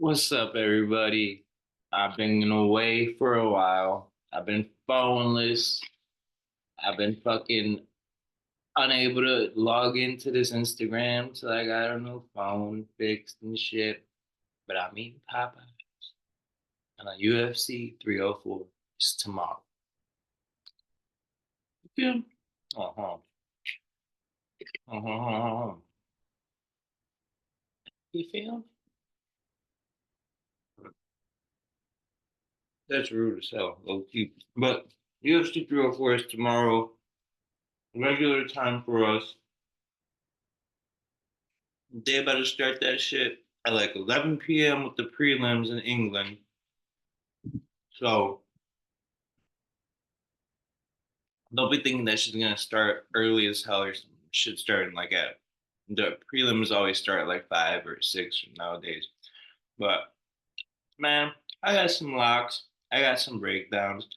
What's up, everybody? I've been away for a while. I've been phoneless. I've been fucking unable to log into this Instagram till I got a new phone fixed and shit. But I'm eating Popeye and a UFC 304 is tomorrow. You feel me? Uh-huh. Uh-huh. You feel me? That's rude as hell, low key. But UFC 304 is tomorrow, regular time for us. They about to start that shit at like 11 p.m. with the prelims in England. So they'll be thinking that she's gonna start early as hell or should start in like at the prelims always start at like 5 or 6 nowadays. But man, I got some locks. I got some breakdowns.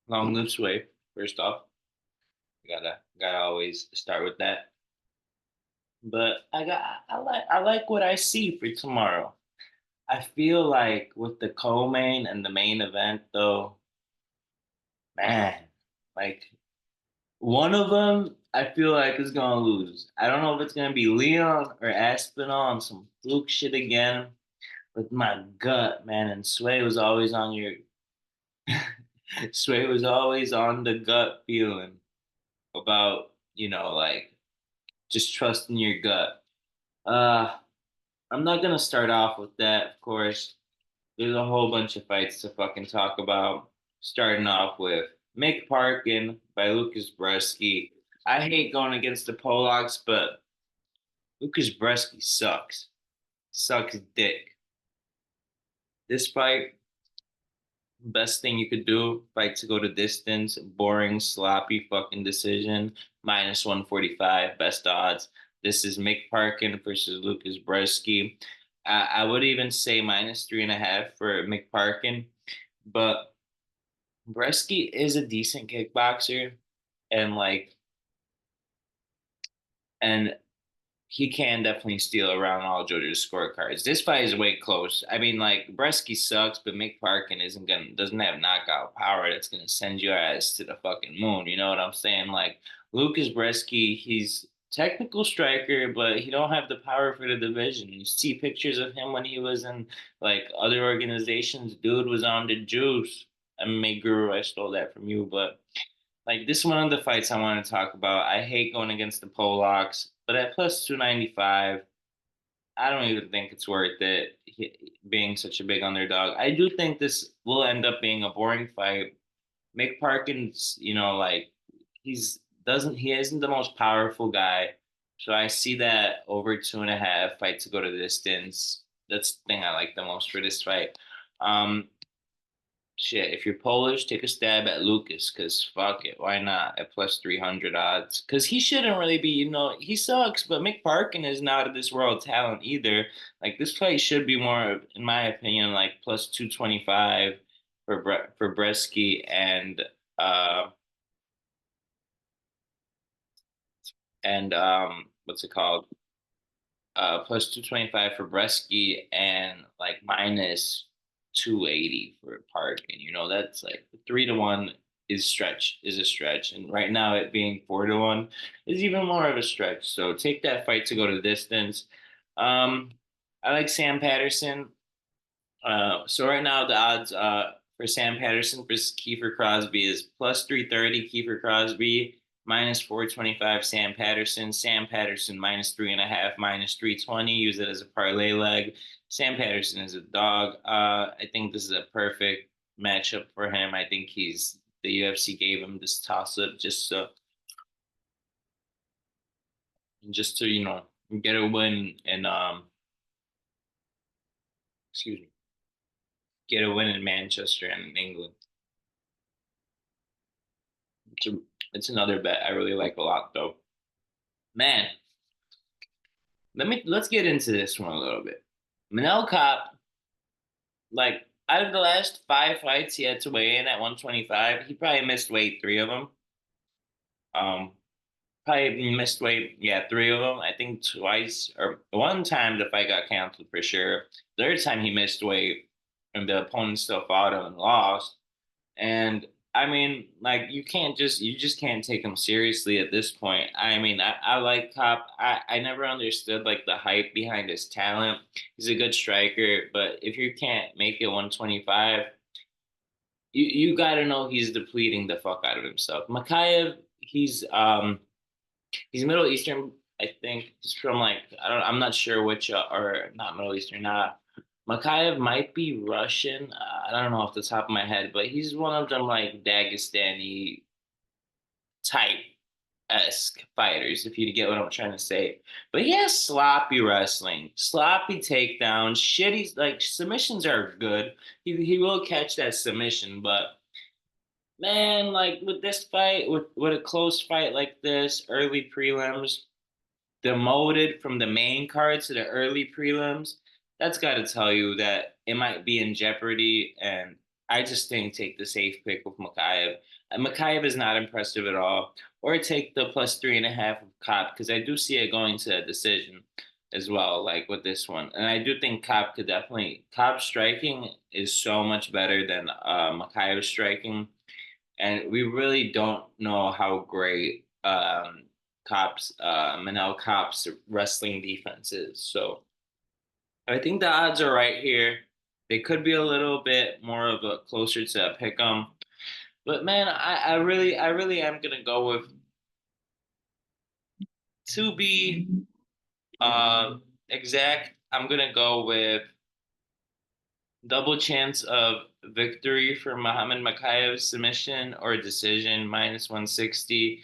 Long live Sway. First off, gotta always start with that. But I like what I see for tomorrow. I feel like with the co-main and the main event though, man, like one of them, I feel like is gonna lose. I don't know if it's gonna be Leon or Aspinall on some fluke shit again, but my gut, man, and Sway was always on your Sway was always on the gut feeling about, like just trusting your gut. Uh, I'm not gonna start off with that, of course. There's a whole bunch of fights to fucking talk about. Starting off with Mick Parkin by Lucas Bresky. I hate going against the Polacks, but Lucas Bresky sucks. Sucks dick. This fight, best thing you could do, fight to go to distance, boring, sloppy fucking decision, minus 145, best odds. This is Mick Parkin versus Lucas Bresky. I would even say minus 3.5 for Mick Parkin, but Bresky is a decent kickboxer, and and he can definitely steal around all Jojo's scorecards. This fight is way close. I mean, like Bresky sucks, but Mick Parkin doesn't have knockout power that's gonna send your ass to the fucking moon. You know what I'm saying? Like Lucas Bresky, he's technical striker, but he don't have the power for the division. You see pictures of him when he was in like other organizations. Dude was on the juice. I mean, Guru, I stole that from you, but like this is one of the fights I want to talk about. I hate going against the Polacks, but at plus 295, I don't even think it's worth it being such a big underdog. I do think this will end up being a boring fight. Mick Parkins, like he isn't the most powerful guy. So I see that over 2.5 fight to go to distance. That's the thing I like the most for this fight. Um, Shit, if you're Polish, take a stab at Lucas, because fuck it, why not at plus 300 odds? Because he shouldn't really be, he sucks, but Mick Parkin is not a this world talent either. Like, this fight should be more, in my opinion, like plus 225 for Bresky uh, and what's it called? Plus 225 for Bresky and like minus 280 for Parkin. That's like 3-1 is a stretch. And right now it being 4-1 is even more of a stretch. So take that fight to go to the distance. Um, I like Sam Patterson. So right now the odds for Sam Patterson versus Kiefer Crosby is plus 330 Kiefer Crosby, minus 425 Sam Patterson. Sam Patterson minus 3.5, minus 320. Use it as a parlay leg. Sam Patterson is a dog. I think this is a perfect matchup for him. I think the UFC gave him this toss up just to get a win and excuse me, get a win in Manchester and in England. It's, a, it's another bet I really like a lot, though. Man, let's get into this one a little bit. Manel Cop, like out of the last 5 fights he had to weigh in at 125, he probably missed weight 3 of them. Um, probably missed weight. Yeah, three of them. I think twice or one time the fight got canceled for sure. Third time he missed weight, and the opponent still fought him and lost. And I mean, like you just can't take him seriously at this point. I mean, I like Cop. I never understood like the hype behind his talent. He's a good striker, but if you can't make it 125, you got to know he's depleting the fuck out of himself. Makayev, he's Middle Eastern, I think. He's from like I'm not sure which or not Middle Eastern, not Makayev might be Russian. I don't know off the top of my head, but he's one of them like Dagestani type esque fighters, if you get what I'm trying to say. But he has sloppy wrestling, sloppy takedowns, shitty like submissions are good. He will catch that submission, but man, like with this fight, with a close fight like this, early prelims, demoted from the main card to the early prelims, that's got to tell you that it might be in jeopardy. And I just think take the safe pick with Makayev. And Makayev is not impressive at all. Or take the plus 3.5 of Cop because I do see it going to a decision as well, like with this one. And I do think Cop could definitely Cop striking is so much better than Makayev striking, and we really don't know how great Manel Cop's wrestling defense is. So I think the odds are right here. They could be a little bit more of a closer to a pick 'em. But man, I really am gonna go with to be exact. I'm gonna go with double chance of victory for Muhammad Makayev submission or decision minus 160.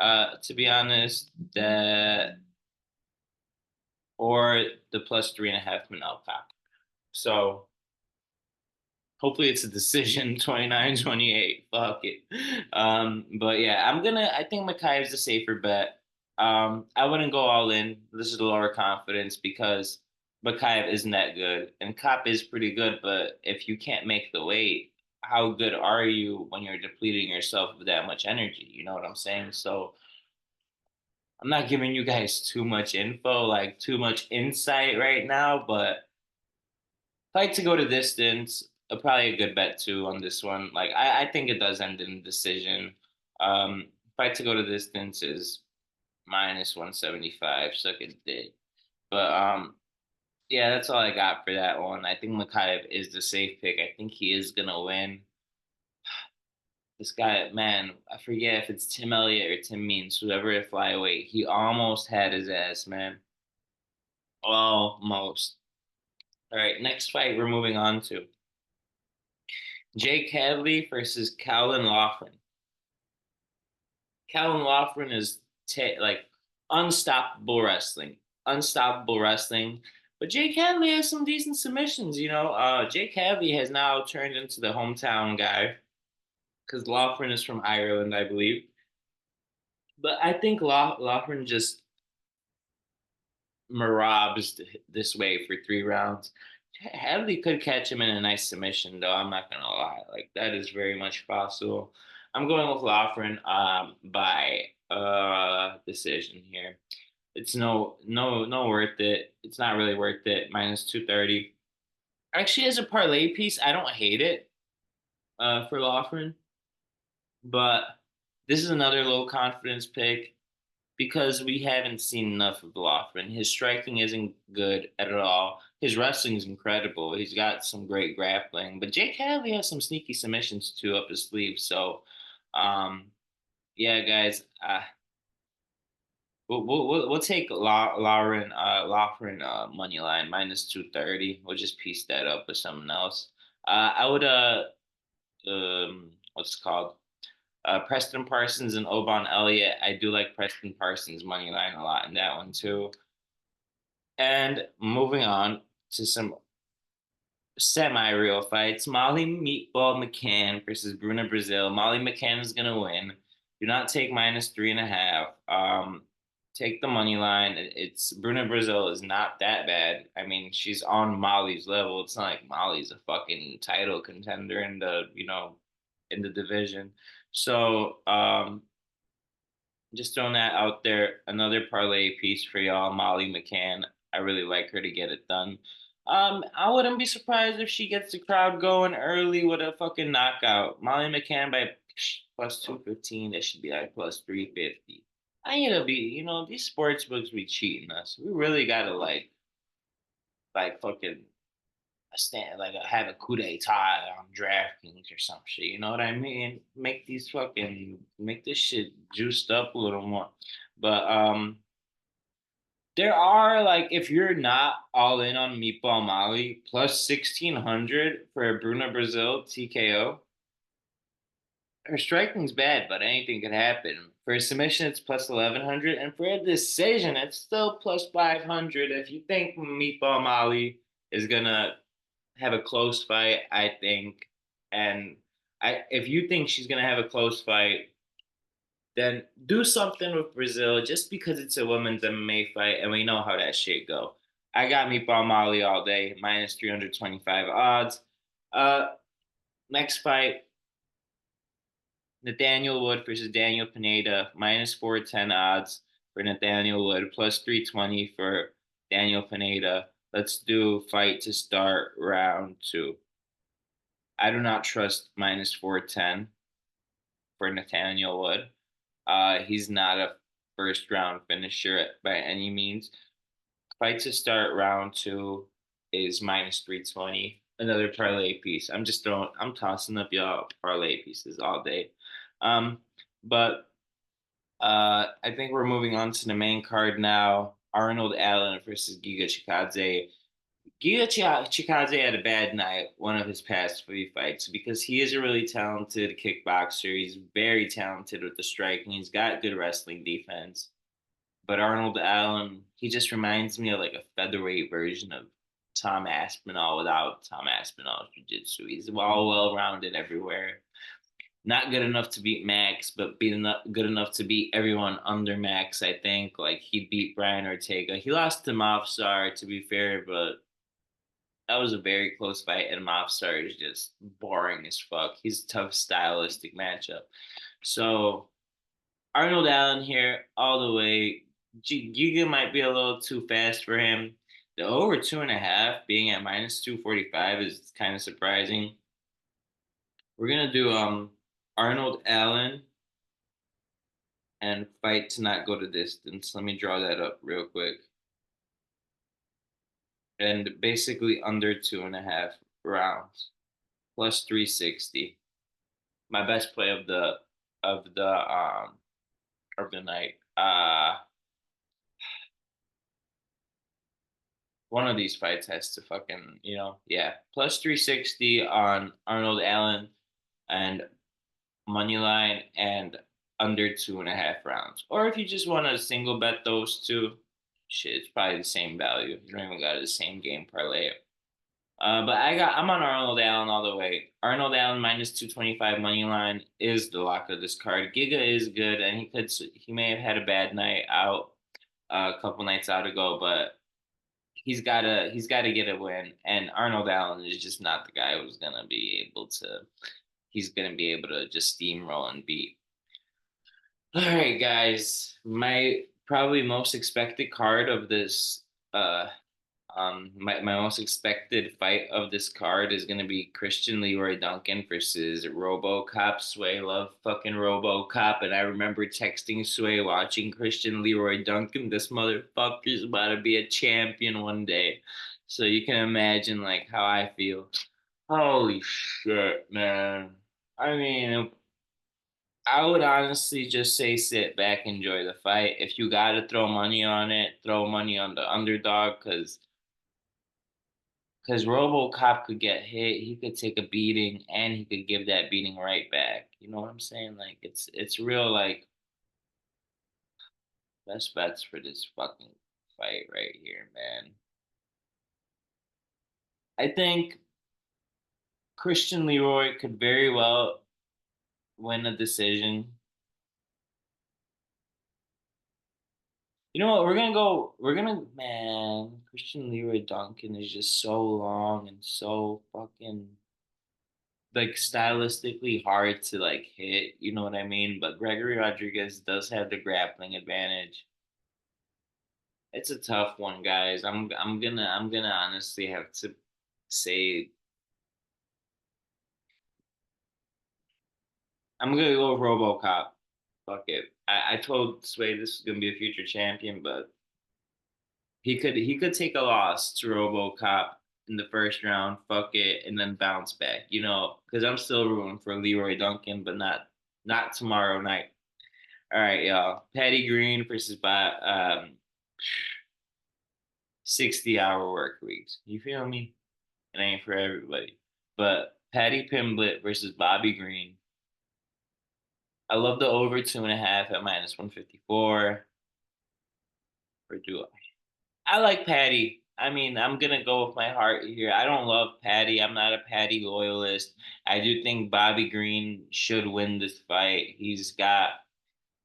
To be honest, that or the plus 3.5 Manel Cop. So hopefully it's a decision 29-28. Fuck it. But yeah, I think Makayev's the safer bet. I wouldn't go all in. This is lower confidence because Makayev isn't that good. And Cop is pretty good, but if you can't make the weight, how good are you when you're depleting yourself of that much energy? You know what I'm saying? So I'm not giving you guys too much info, like too much insight right now, but if I had to go to distance, probably a good bet too on this one. Like I think it does end in decision. If I had to go to distance is minus 175, suck it dick. But yeah, that's all I got for that one. I think Makayev is the safe pick. I think he is gonna win. This guy, man, I forget if it's Tim Elliott or Tim Means, whoever at flyweight, he almost had his ass, man. Almost. All right, next fight we're moving on to Jake Hadley versus Calvin Laughlin. Calvin Laughlin is like unstoppable wrestling, unstoppable wrestling. But Jake Hadley has some decent submissions, you know. Jake Hadley has now turned into the hometown guy because Laughlin is from Ireland, I believe. But I think Laughlin just marabs this way for 3 rounds. Hadley could catch him in a nice submission, though. I'm not gonna lie, like that is very much possible. I'm going with Laughlin by decision here. It's no worth it. It's not really worth it. Minus 230. Actually, as a parlay piece, I don't hate it for Laughlin, but this is another low confidence pick because we haven't seen enough of Laughlin. His striking isn't good at all. His wrestling is incredible. He's got some great grappling, but Jake Hadley has some sneaky submissions too up his sleeve. So, um, yeah, guys, we'll take Laughlin money line minus 230. We'll just piece that up with something else. I would what's it called? Preston Parsons and Oban Elliott. I do like Preston Parsons money line a lot in that one too. And moving on to some semi-real fights. Molly Meatball McCann versus Bruna Brazil. Molly McCann is gonna win. Do not take minus 3.5. Take the money line. It's Bruna Brazil is not that bad. I mean, she's on Molly's level. It's not like Molly's a fucking title contender in the in the division. So Just throwing that out there. Another parlay piece for y'all, Molly McCann. I really like her to get it done. I wouldn't be surprised if she gets the crowd going early with a fucking knockout. Molly McCann by plus 215. That should be like plus 350. I need to be, these sports books be cheating us. We really gotta like fucking have a coup d'etat on DraftKings or some shit. You know what I mean? Make this shit juiced up a little more. But there are like if you're not all in on Meatball Molly, plus 1600 for Bruna Brazil TKO. Her striking's bad, but anything could happen. For a submission, it's plus 1100, and for a decision, it's still plus 500. If you think Meatball Molly is gonna have a close fight, I think, and if you think she's gonna have a close fight, then do something with Brazil just because it's a women's MMA fight, and we know how that shit go. I got Meatball Molly all day, minus 325 odds. Uh, Next fight, Nathaniel Wood versus Daniel Pineda, minus 410 odds for Nathaniel Wood, plus 320 for Daniel Pineda. Let's do fight to start round two. I do not trust minus 410 for Nathaniel Wood. He's not a first round finisher by any means. Fight to start round two is minus 320. Another parlay piece. I'm tossing up y'all parlay pieces all day. Um, but I think we're moving on to the main card now. Arnold Allen versus Giga Chikadze. Chikadze had a bad night, one of his past three fights, because he is a really talented kickboxer. He's very talented with the striking. He's got good wrestling defense. But Arnold Allen, he just reminds me of like a featherweight version of Tom Aspinall without Tom Aspinall's jiu-jitsu. He's all well-rounded everywhere. Not good enough to beat Max, but good enough to beat everyone under Max, I think. Like he beat Brian Ortega. He lost to Mofsar, to be fair, but that was a very close fight, and Mofsar is just boring as fuck. He's a tough stylistic matchup. So Arnold Allen here all the way. Giga might be a little too fast for him. The over 2.5 being at minus 245 is kind of surprising. We're gonna do Arnold Allen and fight to not go to distance. Let me draw that up real quick. And basically under 2.5 rounds, plus 360. My best play of the night. One of these fights has to fucking, yeah, plus 360 on Arnold Allen and money line and under 2.5 rounds. Or if you just want to single bet those two, shit, it's probably the same value. You don't even got the same game parlay. But I'm on Arnold Allen all the way. Arnold Allen minus 225 money line is the lock of this card. Giga is good, and he may have had a bad night out a couple nights out ago, but he's gotta get a win. And Arnold Allen is just not the guy who's gonna be able to. He's gonna be able to just steamroll and beat. All right, guys. My probably most expected card of this my most expected fight of this card is gonna be Christian Leroy Duncan versus RoboCop. Sway love fucking RoboCop, and I remember texting Sway watching Christian Leroy Duncan. This motherfucker's about to be a champion one day, so you can imagine like how I feel. Holy shit, man! I mean, I would honestly just say sit back, enjoy the fight. If you gotta throw money on it, throw money on the underdog because RoboCop could get hit, he could take a beating, and he could give that beating right back. You know what I'm saying? Like it's real like best bets for this fucking fight right here, man. I think Christian Leroy could very well win a decision. You know what? Man, Christian Leroy Duncan is just so long and so fucking like stylistically hard to like hit, you know what I mean? But Gregory Rodriguez does have the grappling advantage. It's a tough one, guys. I'm gonna honestly have to say I'm gonna go with RoboCop. Fuck it. I told Sway this was gonna be a future champion, but he could take a loss to RoboCop in the first round, fuck it, and then bounce back. You know, because I'm still rooting for Leroy Duncan, but not tomorrow night. All right, y'all. Patty Green versus 60-hour work weeks. You feel me? It ain't for everybody. But Patty Pimblett versus Bobby Green. I love the over 2.5 at minus 154. Or do I like Patty. I mean, I'm gonna go with my heart here. I don't love Patty. I'm not a Patty loyalist. I do think Bobby Green should win this fight. He's got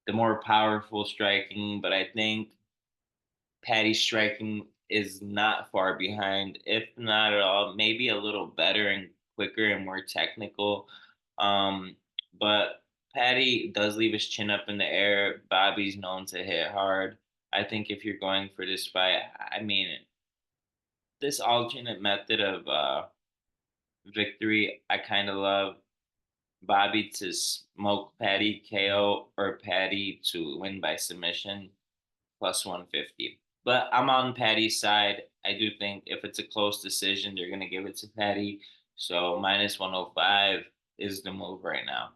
the more powerful striking, but I think Patty's striking is not far behind, if not at all, maybe a little better and quicker and more technical. Um, but Patty does leave his chin up in the air. Bobby's known to hit hard. I think if you're going for this fight, I mean, this alternate method of victory, I kind of love Bobby to smoke Patty KO or Patty to win by submission plus 150. But I'm on Patty's side. I do think if it's a close decision, they're going to give it to Patty. So minus 105 is the move right now.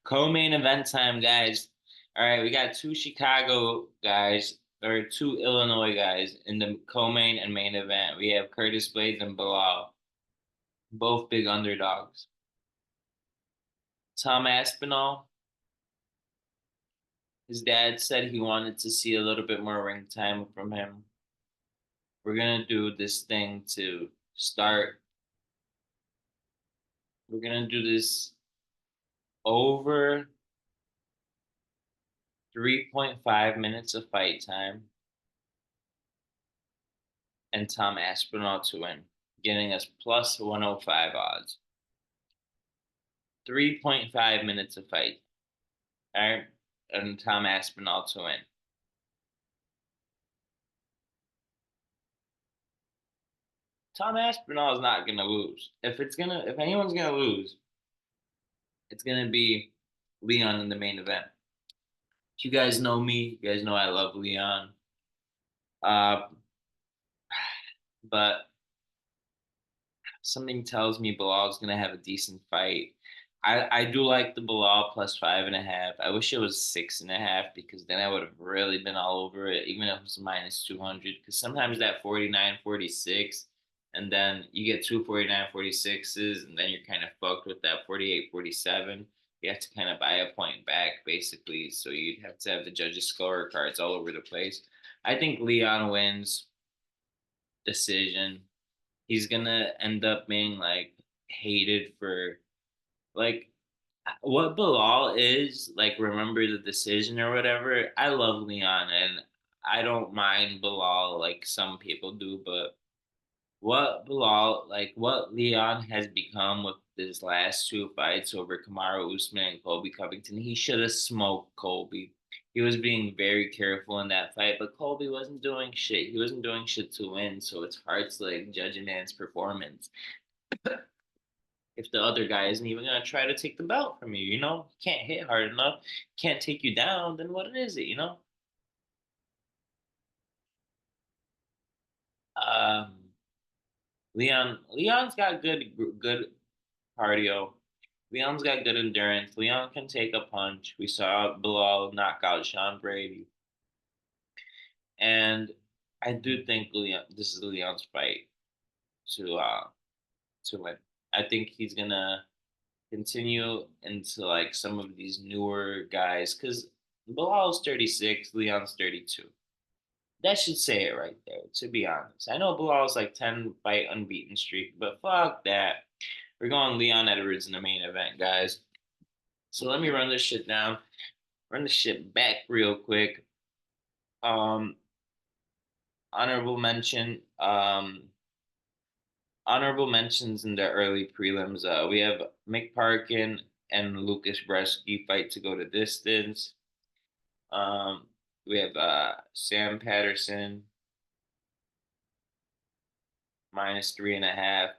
Co-main event time, guys. All right, we got two Chicago guys or two Illinois guys in the co-main and main event. We have Curtis Blades and Bilal, both big underdogs. Tom Aspinall, his dad said he wanted to see a little bit more ring time from him. We're gonna do this thing to start. We're gonna do this over 3.5 minutes of fight time and Tom Aspinall to win, getting us plus 105 odds. 3.5 minutes of fight. All right. And Tom Aspinall to win. Tom Aspinall is not gonna lose. If anyone's gonna lose, it's gonna be Leon in the main event. You guys know me. You guys know I love Leon. Uh, but something tells me Bilal's gonna have a decent fight. I do like the Bilal plus 5.5. I wish it was 6.5 because then I would have really been all over it, even if it was minus 200. Because sometimes that 49-46, and then you get two 49-46s, and then you're kind of fucked with that 48-47. You have to kind of buy a point back, basically. So you'd have to have the judges' scorecards all over the place. I think Leon wins decision. He's gonna end up being like hated for like what Bilal is like. Remember the decision or whatever. I love Leon and I don't mind Bilal like some people do, but what Leon has become with his last two fights over Kamaru Usman and Colby Covington, he should have smoked Colby. He was being very careful in that fight, but Colby wasn't doing shit. He wasn't doing shit to win, so it's hard to like judge a man's performance if the other guy isn't even gonna try to take the belt from you. You know, can't hit hard enough, can't take you down. Then what is it? You know. Um, Leon's got good cardio. Leon's got good endurance. Leon can take a punch. We saw Bilal knock out Sean Brady. And I do think Leon this is Leon's fight to uh to win. I think he's gonna continue into like some of these newer guys because Bilal's 36, Leon's 32. That should say it right there, to be honest. I know Bilal's like 10 fight unbeaten streak, but fuck that. We're going Leon Edwards in the main event, guys. So let me run this shit down, run the shit back real quick. Um, honorable mention. honorable mentions in the early prelims. We have Mick Parkin and Lucas Bresky fight to go to distance. Um, we have Sam Patterson -3.5,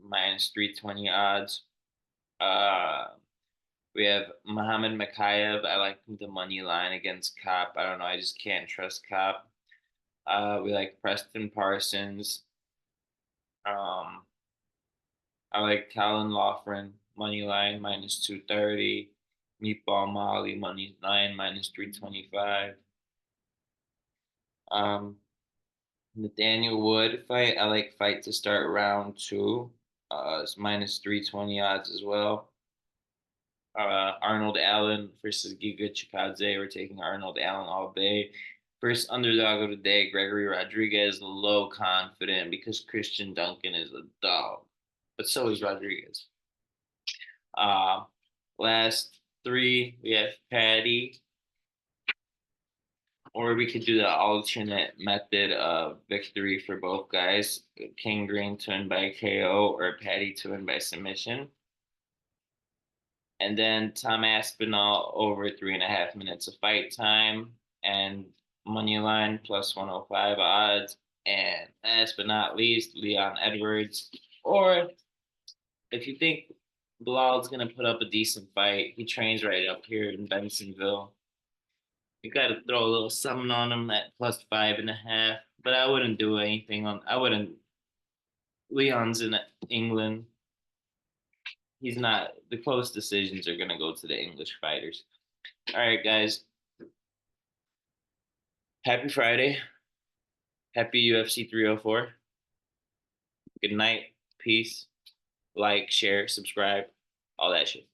-320 odds. Uh, we have Muhammad Makayev. I like the money line against Cop. I don't know. I just can't trust Cop. We like Preston Parsons. Um, I like Callan Loughran money line -230. Meatball Molly money line -325. Nathaniel Wood fight. I like fight to start round two. It's -320 odds as well. Arnold Allen versus Giga Chikadze. We're taking Arnold Allen all day. First underdog of the day, Gregory Rodriguez, low confident because Christian Duncan is a dog, but so is Rodriguez. Uh, last three, we have Patty, or we could do the alternate method of victory for both guys. King Green to win by KO or Patty to win by submission. And then Tom Aspinall over 3.5 minutes of fight time and money line +105 odds. And last but not least, Leon Edwards. Or if you think Bilal's gonna put up a decent fight, he trains right up here in Bensonville. You got to throw a little something on him at +5.5. But I wouldn't do anything on. I wouldn't. Leon's in England. He's not. The close decisions are gonna go to the English fighters. All right, guys. Happy Friday. Happy UFC 304. Good night. Peace. Like, share, subscribe, all that shit.